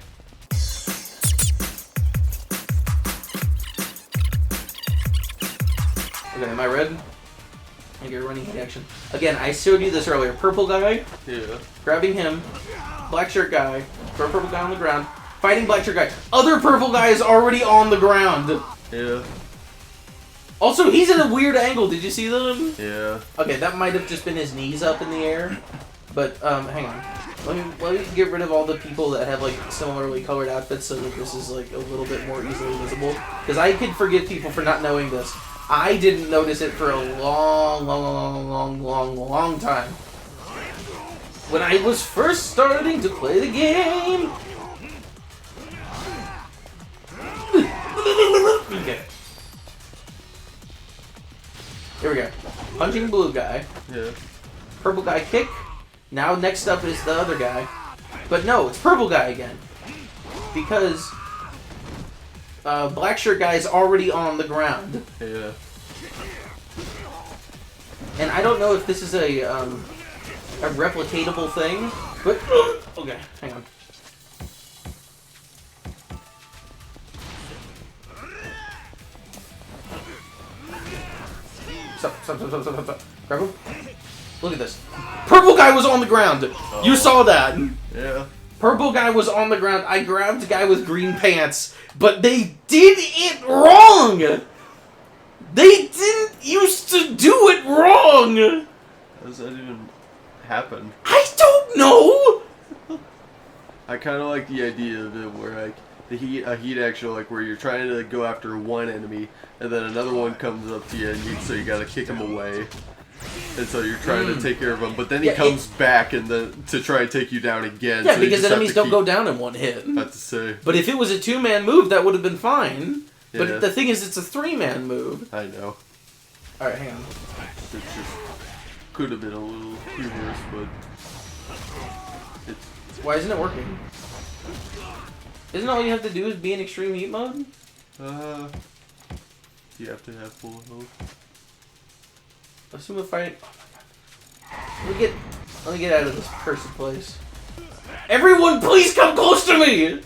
Okay, am I red? I get running heat action. Again, I showed you this earlier. Purple guy. Yeah. Grabbing him. Black shirt guy. Throw purple guy on the ground. Fighting black shirt guy. Other purple guy is already on the ground. Yeah. Also, he's in a weird angle. Did you see them? Yeah. Okay, that might have just been his knees up in the air. But, hang on. Let me get rid of all the people that have, like, similarly colored outfits so that this is, like, a little bit more easily visible. Because I could forgive people for not knowing this. I didn't notice it for a long time. When I was first starting to play the game. Okay. Here we go. Punching blue guy. Yeah. Purple guy kick. Now next up is the other guy. But no, it's purple guy again. Because black shirt guy is already on the ground. Yeah. And I don't know if this is a replicatable thing, but okay, hang on. Stop. Grab him. Look at this. Purple guy was on the ground. Oh. You saw that. Yeah. Purple guy was on the ground. I grabbed a guy with green pants, but they did it wrong. They didn't used to do it wrong. How does that even happen? I don't know. I kind of like the idea of it where like a heat action, like where you're trying to go after one enemy and then another one comes up to you and so you gotta kick him away. And so you're trying to take care of him, but then he comes back and then to try and take you down again. Yeah, so because enemies don't go down in one hit. Not to say. But if it was a two-man move, that would have been fine. Yeah. But the thing is, it's a three-man move. I know. Alright, hang on. It just could have been a little humorous, but it's... Why isn't it working? Isn't all you have to do is be in extreme heat mode? You have to have full health. Assume if I... Let me get out of this cursed place. Everyone, please come close to me!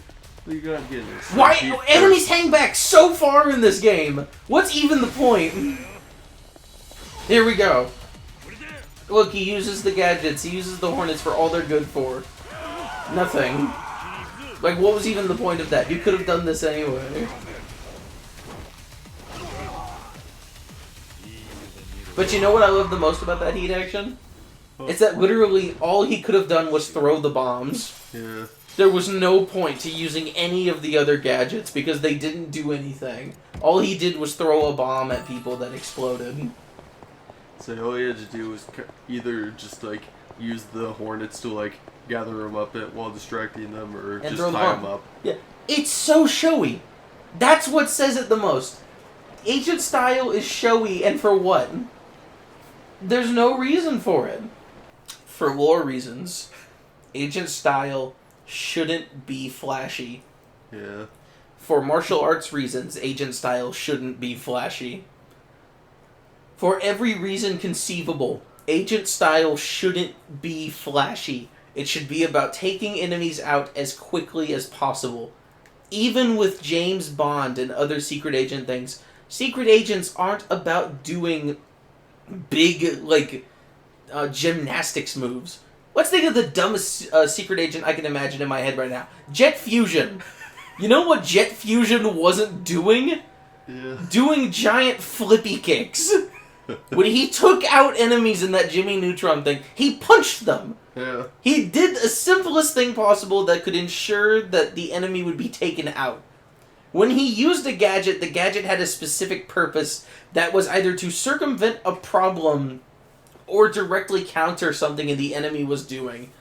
You gotta get this. Why? Enemies hang back so far in this game. What's even the point? Here we go. Look, he uses the gadgets. He uses the hornets for all they're good for. Nothing. Like, what was even the point of that? You could have done this anyway. But you know what I love the most about that heat action? It's that literally all he could have done was throw the bombs. Yeah. There was no point to using any of the other gadgets because they didn't do anything. All he did was throw a bomb at people that exploded. So all he had to do was either just like use the hornets to like gather them up while distracting them, or And just throw tie them them up. Yeah, it's so showy. That's what says it the most. Agent style is showy, and for what? There's no reason for it. For lore reasons, agent style shouldn't be flashy. Yeah. For martial arts reasons, agent style shouldn't be flashy. For every reason conceivable, agent style shouldn't be flashy. It should be about taking enemies out as quickly as possible. Even with James Bond and other secret agent things, secret agents aren't about doing big, gymnastics moves. Let's think of the dumbest secret agent I can imagine in my head right now. Jet Fusion. You know what Jet Fusion wasn't doing? Yeah. Doing giant flippy kicks. When he took out enemies in that Jimmy Neutron thing, he punched them. Yeah. He did the simplest thing possible that could ensure that the enemy would be taken out. When he used a gadget, the gadget had a specific purpose that was either to circumvent a problem or directly counter something the enemy was doing.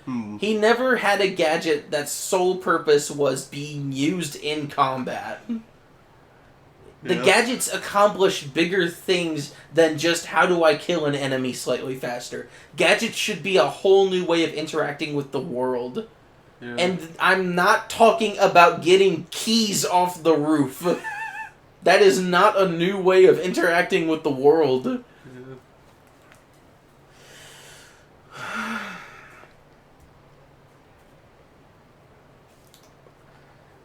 He never had a gadget that sole purpose was being used in combat. The gadgets accomplish bigger things than just how do I kill an enemy slightly faster. Gadgets should be a whole new way of interacting with the world. Yeah. And I'm not talking about getting keys off the roof. That is not a new way of interacting with the world. Yeah.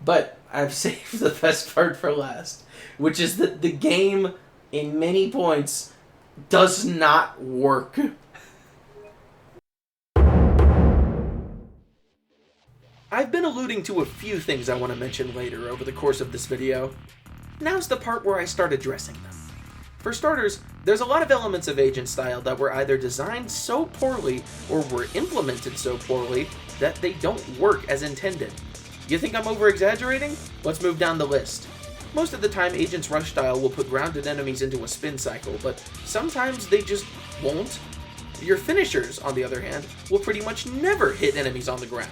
But I've saved the best part for last, which is that the game, in many points, does not work. I've been alluding to a few things I want to mention later over the course of this video. Now's the part where I start addressing them. For starters, there's a lot of elements of agent style that were either designed so poorly or were implemented so poorly that they don't work as intended. You think I'm over-exaggerating? Let's move down the list. Most of the time, Agent's Rush style will put grounded enemies into a spin cycle, but sometimes they just won't. Your finishers, on the other hand, will pretty much never hit enemies on the ground.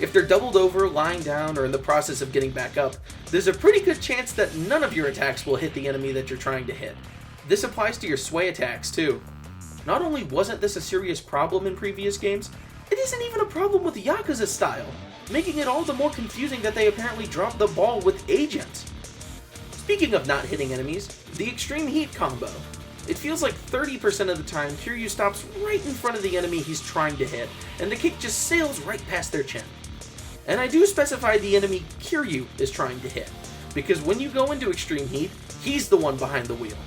If they're doubled over, lying down, or in the process of getting back up, there's a pretty good chance that none of your attacks will hit the enemy that you're trying to hit. This applies to your sway attacks, too. Not only wasn't this a serious problem in previous games, it isn't even a problem with Yakuza style, making it all the more confusing that they apparently dropped the ball with Agent. Speaking of not hitting enemies, the Extreme Heat combo. It feels like 30% of the time Kiryu stops right in front of the enemy he's trying to hit, and the kick just sails right past their chin. And I do specify the enemy Kiryu is trying to hit, because when you go into Extreme Heat, he's the one behind the wheel.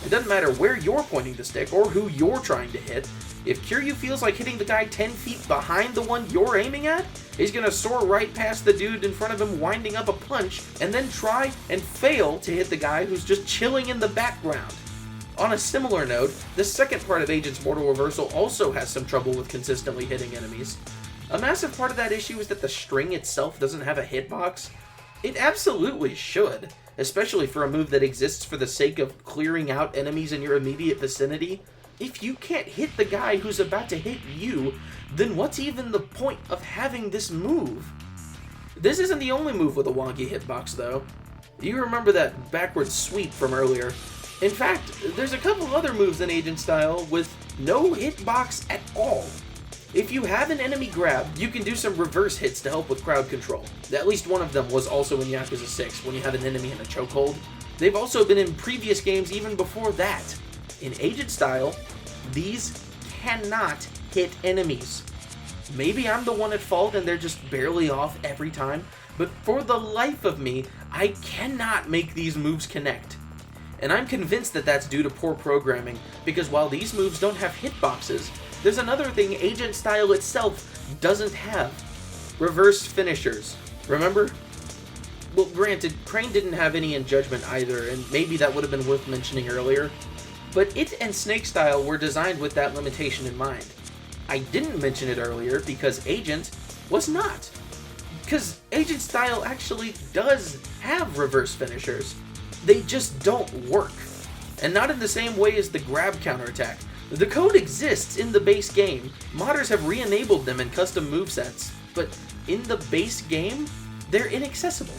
It doesn't matter where you're pointing the stick or who you're trying to hit. If Kiryu feels like hitting the guy 10 feet behind the one you're aiming at, he's gonna soar right past the dude in front of him winding up a punch, and then try and fail to hit the guy who's just chilling in the background. On a similar note, the second part of Agent's Mortal Reversal also has some trouble with consistently hitting enemies. A massive part of that issue is that the string itself doesn't have a hitbox. It absolutely should, especially for a move that exists for the sake of clearing out enemies in your immediate vicinity. If you can't hit the guy who's about to hit you, then what's even the point of having this move? This isn't the only move with a wonky hitbox, though. You remember that backward sweep from earlier. In fact, there's a couple other moves in Agent style with no hitbox at all. If you have an enemy grab, you can do some reverse hits to help with crowd control. At least one of them was also in Yakuza 6, when you had an enemy in a chokehold. They've also been in previous games even before that. In Agent style, these cannot hit enemies. Maybe I'm the one at fault and they're just barely off every time, but for the life of me, I cannot make these moves connect. And I'm convinced that that's due to poor programming, because while these moves don't have hitboxes, there's another thing Agent style itself doesn't have. Reverse finishers. Remember? Well, granted, Crane didn't have any in Judgment either, and maybe that would have been worth mentioning earlier, but it and Snake style were designed with that limitation in mind. I didn't mention it earlier because Agent was not. Because Agent style actually does have reverse finishers. They just don't work. And not in the same way as the grab counterattack. The code exists in the base game. Modders have re-enabled them in custom movesets. but in the base game, they're inaccessible.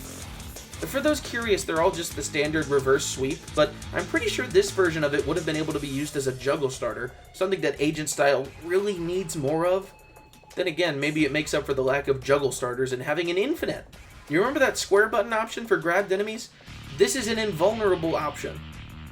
For those curious, they're all just the standard reverse sweep, but I'm pretty sure this version of it would have been able to be used as a juggle starter, something that Agent Style really needs more of. Then again, maybe it makes up for the lack of juggle starters and having an infinite. You remember that square button option for grabbed enemies? This is an invulnerable option.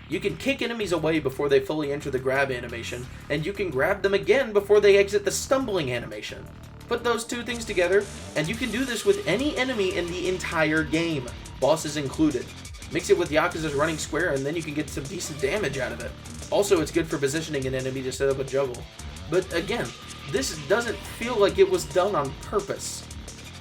You can kick enemies away before they fully enter the grab animation, and you can grab them again before they exit the stumbling animation. Put those two things together, and you can do this with any enemy in the entire game, bosses included. Mix it with Yakuza's running square, and then you can get some decent damage out of it. Also, it's good for positioning an enemy to set up a juggle. But again, this doesn't feel like it was done on purpose.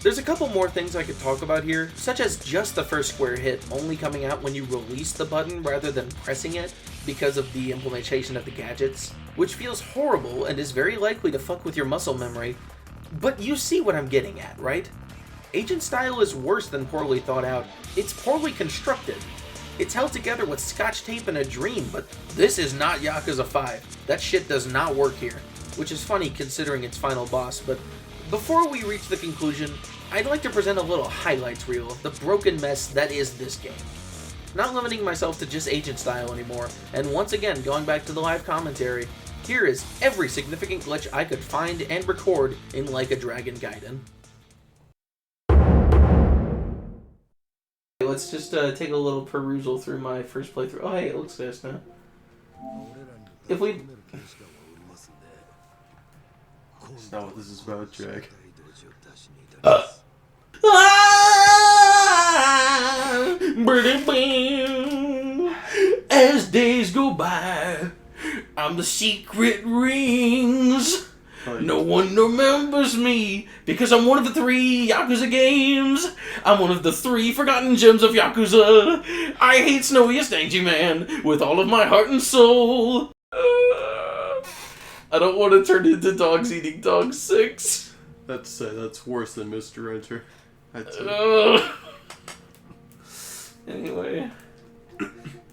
There's a couple more things I could talk about here, such as just the first square hit only coming out when you release the button rather than pressing it because of the implementation of the gadgets, which feels horrible and is very likely to fuck with your muscle memory. But you see what I'm getting at, right? Agent Style is worse than poorly thought out. It's poorly constructed. It's held together with scotch tape and a dream, but this is not Yakuza 5. That shit does not work here, which is funny considering its final boss, but before we reach the conclusion, I'd like to present a little highlights reel of the broken mess that is this game. Not limiting myself to just Agent Style anymore, and once again going back to the live commentary, here is every significant glitch I could find and record in Like a Dragon Gaiden. Let's just take a little perusal through my first playthrough. Oh hey, it looks nice now. If we... That's not what this is about, Jack. As days go by, I'm the secret rings. No one remembers me because I'm one of the 3 Yakuza games. I'm one of the 3 forgotten gems of Yakuza. I hate Snowiest Angie Man with all of my heart and soul. I don't want to turn into Dogs Eating Dogs 6. That's worse than Mr. Enter. I'd say. Anyway,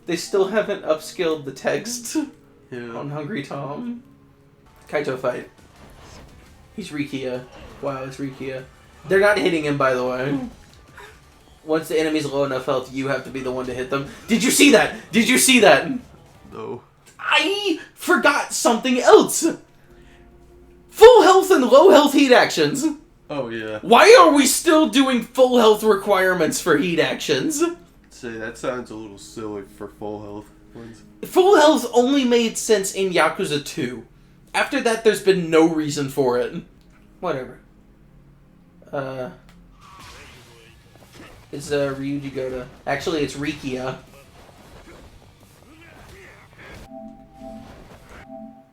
they still haven't upskilled the text on Hungry Tom. Kaito fight. He's Rikia. Wow, it's Rikia. They're not hitting him, by the way. Once the enemy's low enough health, you have to be the one to hit them. Did you see that? Did you see that? No. I forgot something else. Full health and low health heat actions. Oh, yeah. Why are we still doing full health requirements for heat actions? Say, that sounds a little silly for full health ones. Full health only made sense in Yakuza 2. After that, there's been no reason for it. Whatever. It's Ryuji Goda. Actually, it's Rikia.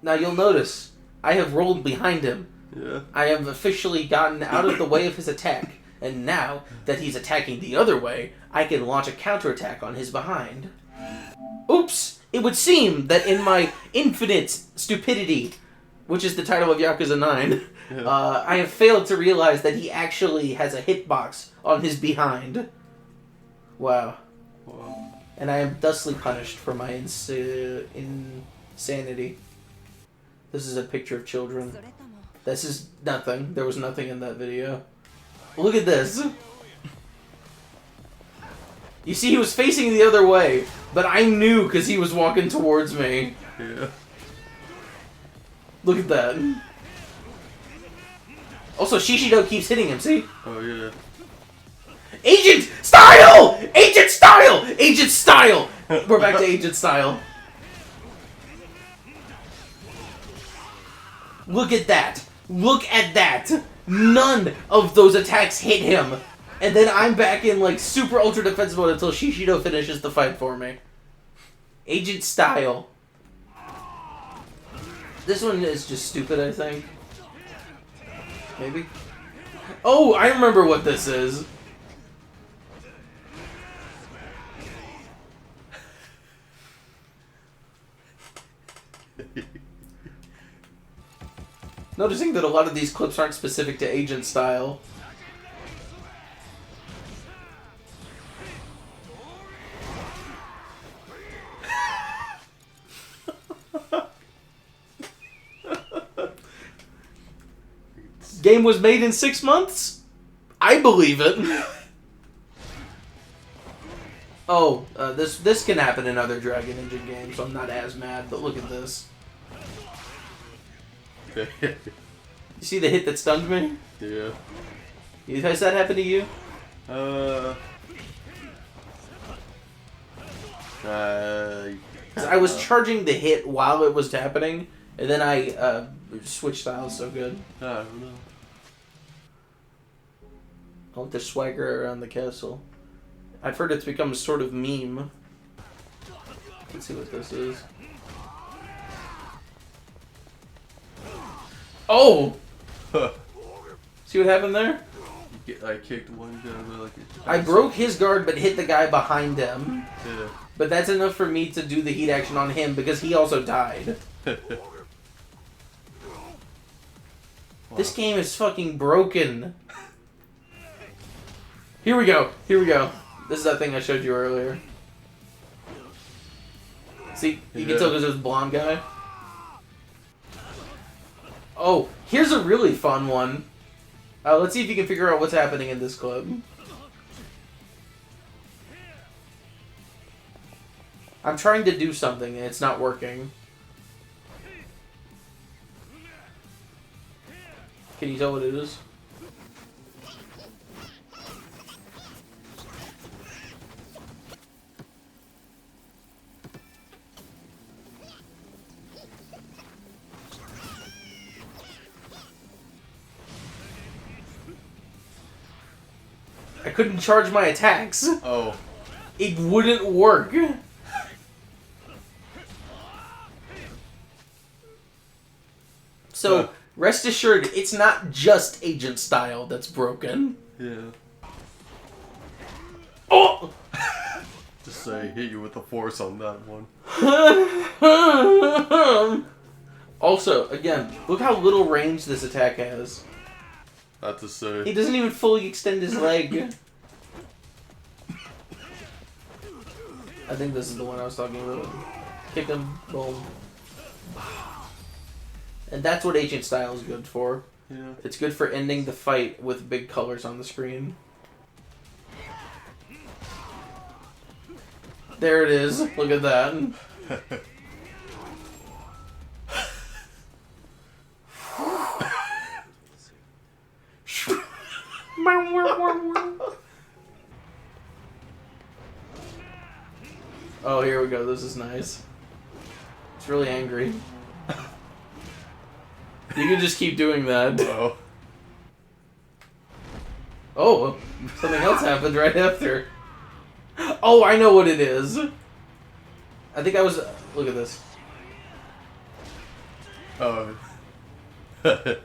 Now you'll notice, I have rolled behind him. Yeah. I have officially gotten out of the way of his attack, and now that he's attacking the other way, I can launch a counterattack on his behind. Oops! It would seem that in my infinite stupidity, which is the title of Yakuza 9, I have failed to realize that he actually has a hitbox on his behind. Wow. And I am thusly punished for my insanity. This is a picture of children. This is nothing. There was nothing in that video. Look at this. You see, he was facing the other way, but I knew because he was walking towards me. Yeah. Look at that. Also, Shishido keeps hitting him, see? Oh, yeah. Agent Style! Agent Style! Agent Style! We're back to Agent Style. Look at that. Look at that. None of those attacks hit him. And then I'm back in like super ultra defense mode until Shishido finishes the fight for me. Agent Style. This one is just stupid, I think. Maybe? Oh, I remember what this is. Noticing that a lot of these clips aren't specific to Agent Style. game was made in 6 months? I believe it. Oh, this can happen in other Dragon Engine games, so I'm not as mad, but look at this. You see the hit that stunned me? Yeah. Has that happened to you? I was charging the hit while it was happening, and then I switched styles so good. I don't know. I want to swagger around the castle. I've heard it's become a sort of meme. Let's see what this is. Oh! See what happened there? I kicked one guy like I broke his guard but hit the guy behind him. Yeah. But that's enough for me to do the heat action on him because he also died. This game is fucking broken. Here we go. Here we go. This is that thing I showed you earlier. See? You can tell because there's a blonde guy. Oh, here's a really fun one. Let's see if you can figure out what's happening in this clip. I'm trying to do something and it's not working. Can you tell what it is? I couldn't charge my attacks. Oh. It wouldn't work. So, rest assured, it's not just agent style that's broken. Yeah. Oh! Just say hit you with the force on that one. Also, again, look how little range this attack has. Not to say. He doesn't even fully extend his leg. I think this is the one I was talking about. Kick him, boom. And that's what agent style is good for. Yeah. It's good for ending the fight with big colors on the screen. There it is. Look at that. Oh, here we go. This is nice. It's really angry. You can just keep doing that. Whoa. Oh, something else happened right after. Oh, I know what it is. I think I was... Look at this. Oh. That's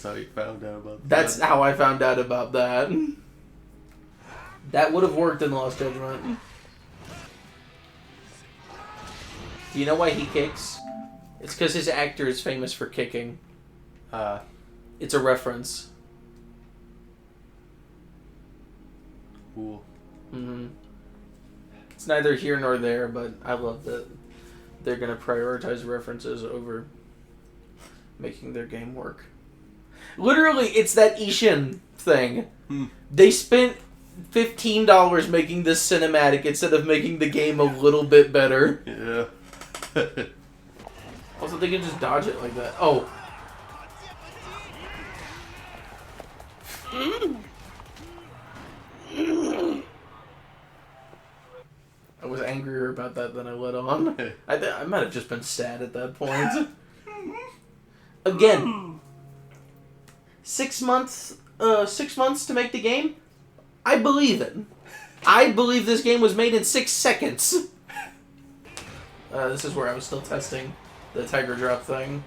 how you found out about that. That's how I found out about that. That would have worked in Lost Judgment. Do you know why he kicks? It's because his actor is famous for kicking. It's a reference. Cool. Mm-hmm. It's neither here nor there, but I love that they're going to prioritize references over making their game work. Literally, it's that Ishin thing. They spent $15 making this cinematic instead of making the game a little bit better. Yeah. Also, they can just dodge it like that. Oh. I was angrier about that than I let on. I might have just been sad at that point. Again, 6 months. 6 months to make the game. I believe it. I believe this game was made in 6 seconds. This is where I was still testing the Tiger Drop thing.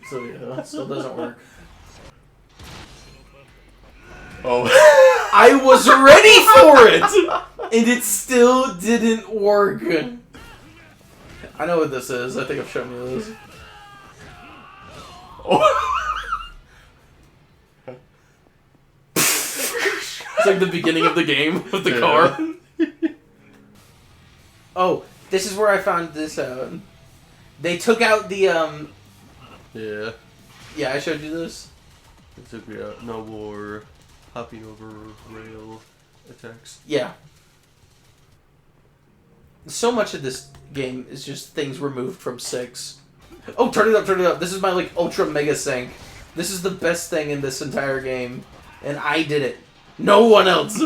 So yeah, it still doesn't work. Oh. I was ready for it! And it still didn't work. I know what this is. I think I've shown you this. like the beginning of the game with the car. Oh, this is where I found this out. They took out the, Yeah. Yeah, I showed you this. It took me out. No more hopping over rail attacks. Yeah. So much of this game is just things removed from 6. Oh, turn it up, turn it up. This is my, like, ultra mega sync. This is the best thing in this entire game. And I did it. No one else!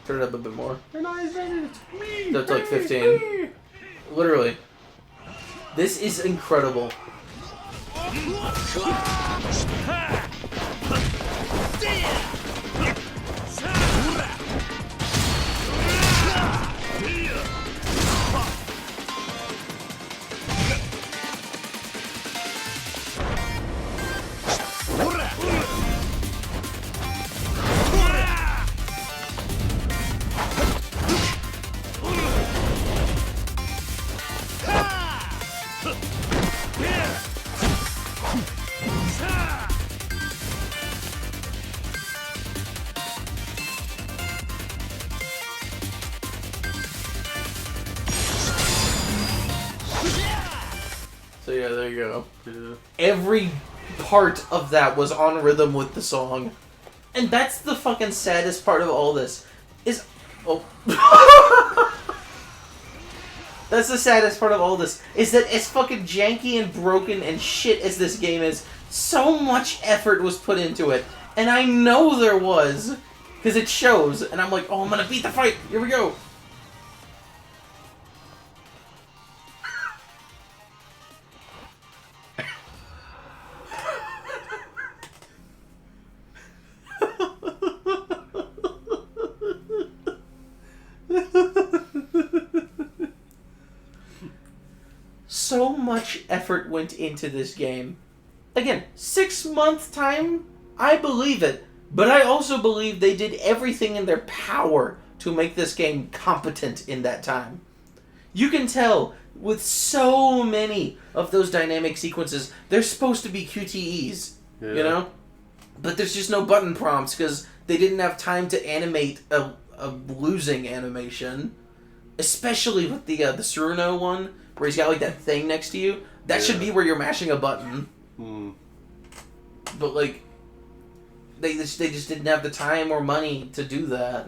Turn it up a bit more. And I said it's me! That's like 15. Literally. This is incredible. So yeah, there you go. Yeah. Every part of that was on rhythm with the song. And that's the fucking saddest part of all this. Is... Oh. That's the saddest part of all this. Is that as fucking janky and broken and shit as this game is, so much effort was put into it. And I know there was. Because it shows. And I'm like, oh, I'm gonna beat the fight. Here we go. So much effort went into this game. Again, 6-month time, I believe it. But I also believe they did everything in their power to make this game competent in that time. You can tell with so many of those dynamic sequences, they're supposed to be QTEs, you know? But there's just no button prompts because they didn't have time to animate a losing animation. Especially with the Tsuruno one, where he's got like that thing next to you. That should be where you're mashing a button. But like, they just didn't have the time or money to do that.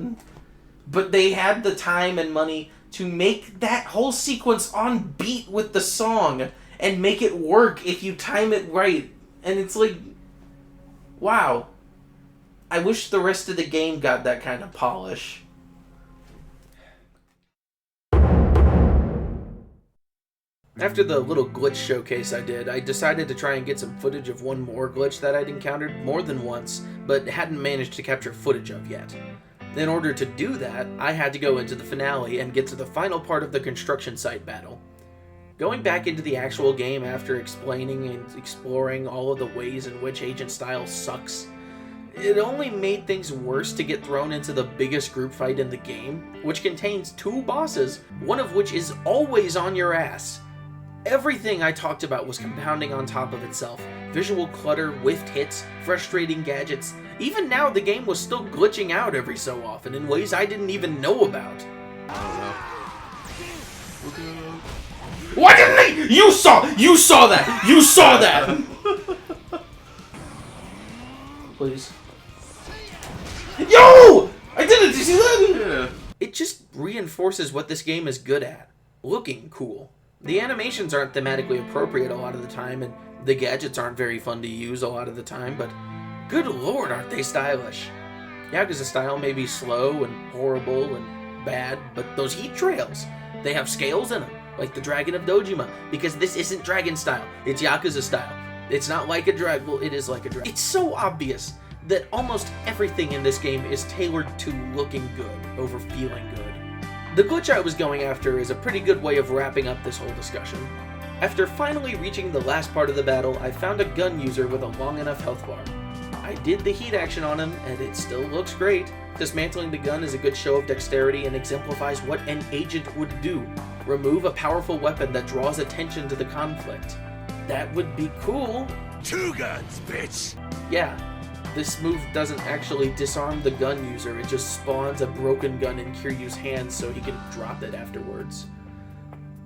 But they had the time and money to make that whole sequence on beat with the song and make it work if you time it right. And it's like, wow. I wish the rest of the game got that kind of polish. After the little glitch showcase I did, I decided to try and get some footage of one more glitch that I'd encountered more than once, but hadn't managed to capture footage of yet. In order to do that, I had to go into the finale and get to the final part of the construction site battle. Going back into the actual game after explaining and exploring all of the ways in which Agent Style sucks, it only made things worse to get thrown into the biggest group fight in the game, which contains 2 bosses, one of which is always on your ass. Everything I talked about was compounding on top of itself. Visual clutter, whiffed hits, frustrating gadgets. Even now, the game was still glitching out every so often in ways I didn't even know about. Why didn't they? You saw that! You saw that! Please. Yo! I did it! Did you see that? Yeah. It just reinforces what this game is good at. Looking cool. The animations aren't thematically appropriate a lot of the time, and the gadgets aren't very fun to use a lot of the time, but good lord, aren't they stylish. Yakuza style may be slow and horrible and bad, but those heat trails, they have scales in them, like the Dragon of Dojima, because this isn't Dragon style, it's Yakuza style. It's not like a dragon, well, it is like a dragon. It's so obvious that almost everything in this game is tailored to looking good over feeling good. The glitch I was going after is a pretty good way of wrapping up this whole discussion. After finally reaching the last part of the battle, I found a gun user with a long enough health bar. I did the heat action on him, and it still looks great. Dismantling the gun is a good show of dexterity and exemplifies what an agent would do. Remove a powerful weapon that draws attention to the conflict. That would be cool. 2 guns, bitch! Yeah, This move doesn't actually disarm the gun user, it just spawns a broken gun in Kiryu's hands so he can drop it afterwards.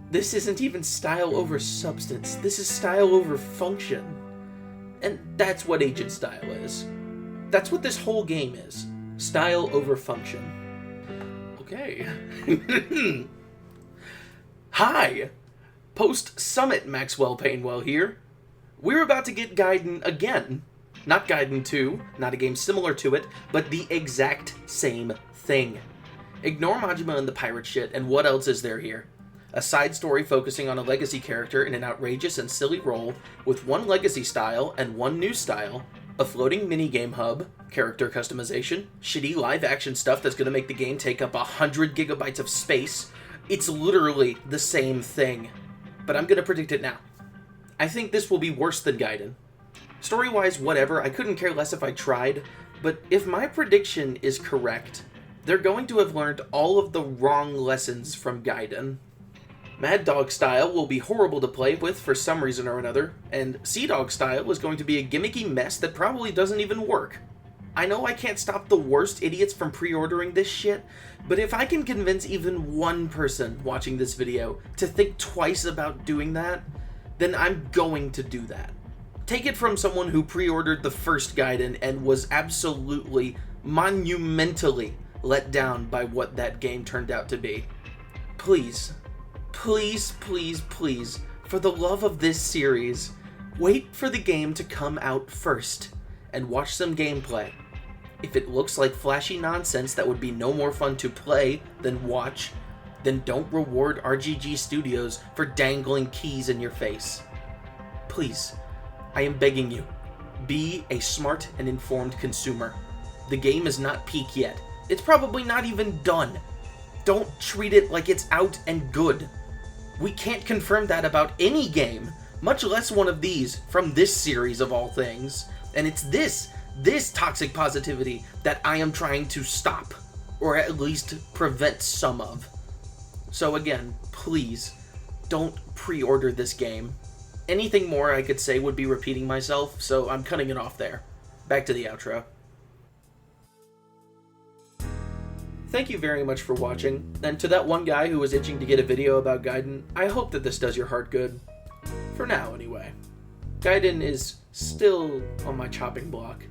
This isn't even style over substance, this is style over function. And that's what agent style is. That's what this whole game is. Style over function. Okay. Hi! Post-Summit Maxwell Painwell here. We're about to get Gaiden again. Not Gaiden 2, not a game similar to it, but the exact same thing. Ignore Majima and the pirate shit, and what else is there here? A side story focusing on a legacy character in an outrageous and silly role, with one legacy style and one new style, a floating minigame hub, character customization, shitty live-action stuff that's gonna make the game take up 100 gigabytes of space. It's literally the same thing. But I'm gonna predict it now. I think this will be worse than Gaiden. Story-wise, whatever, I couldn't care less if I tried, but if my prediction is correct, they're going to have learned all of the wrong lessons from Gaiden. Mad Dog style will be horrible to play with for some reason or another, and Sea Dog style is going to be a gimmicky mess that probably doesn't even work. I know I can't stop the worst idiots from pre-ordering this shit, but if I can convince even one person watching this video to think twice about doing that, then I'm going to do that. Take it from someone who pre-ordered the first Gaiden and was absolutely, monumentally let down by what that game turned out to be. Please, please, please, please, for the love of this series, wait for the game to come out first and watch some gameplay. If it looks like flashy nonsense that would be no more fun to play than watch, then don't reward RGG Studios for dangling keys in your face. Please, I am begging you, be a smart and informed consumer. The game is not peak yet. It's probably not even done. Don't treat it like it's out and good. We can't confirm that about any game, much less one of these from this series of all things. And it's this toxic positivity that I am trying to stop, or at least prevent some of. So again, please, don't pre-order this game. Anything more I could say would be repeating myself, so I'm cutting it off there. Back to the outro. Thank you very much for watching, and to that one guy who was itching to get a video about Gaiden, I hope that this does your heart good. For now, anyway. Gaiden is still on my chopping block.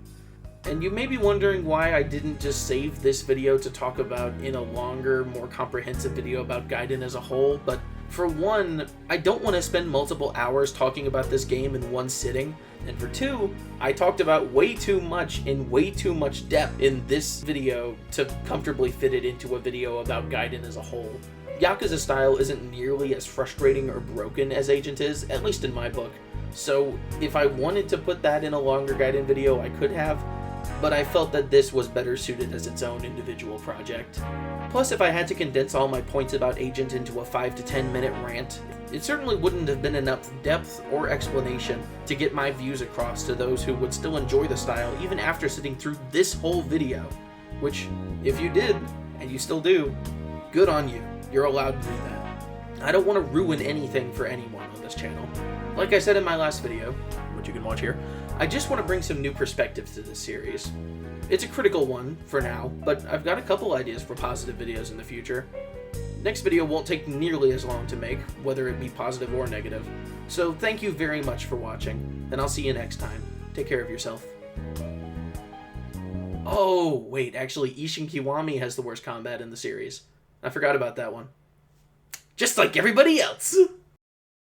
And you may be wondering why I didn't just save this video to talk about in a longer, more comprehensive video about Gaiden as a whole, but for one, I don't want to spend multiple hours talking about this game in one sitting, and for two, I talked about way too much in way too much depth in this video to comfortably fit it into a video about Gaiden as a whole. Yakuza style isn't nearly as frustrating or broken as Agent is, at least in my book, so if I wanted to put that in a longer Gaiden video, I could have, but I felt that this was better suited as its own individual project. Plus, if I had to condense all my points about Agent into a 5 to 10 minute rant, it certainly wouldn't have been enough depth or explanation to get my views across to those who would still enjoy the style even after sitting through this whole video. Which, if you did, and you still do, good on you. You're allowed to do that. I don't want to ruin anything for anyone on this channel. Like I said in my last video, which you can watch here, I just want to bring some new perspectives to this series. It's a critical one for now, but I've got a couple ideas for positive videos in the future. Next video won't take nearly as long to make, whether it be positive or negative. So thank you very much for watching, and I'll see you next time. Take care of yourself. Oh, wait, actually, Ishin Kiwami has the worst combat in the series. I forgot about that one. Just like everybody else!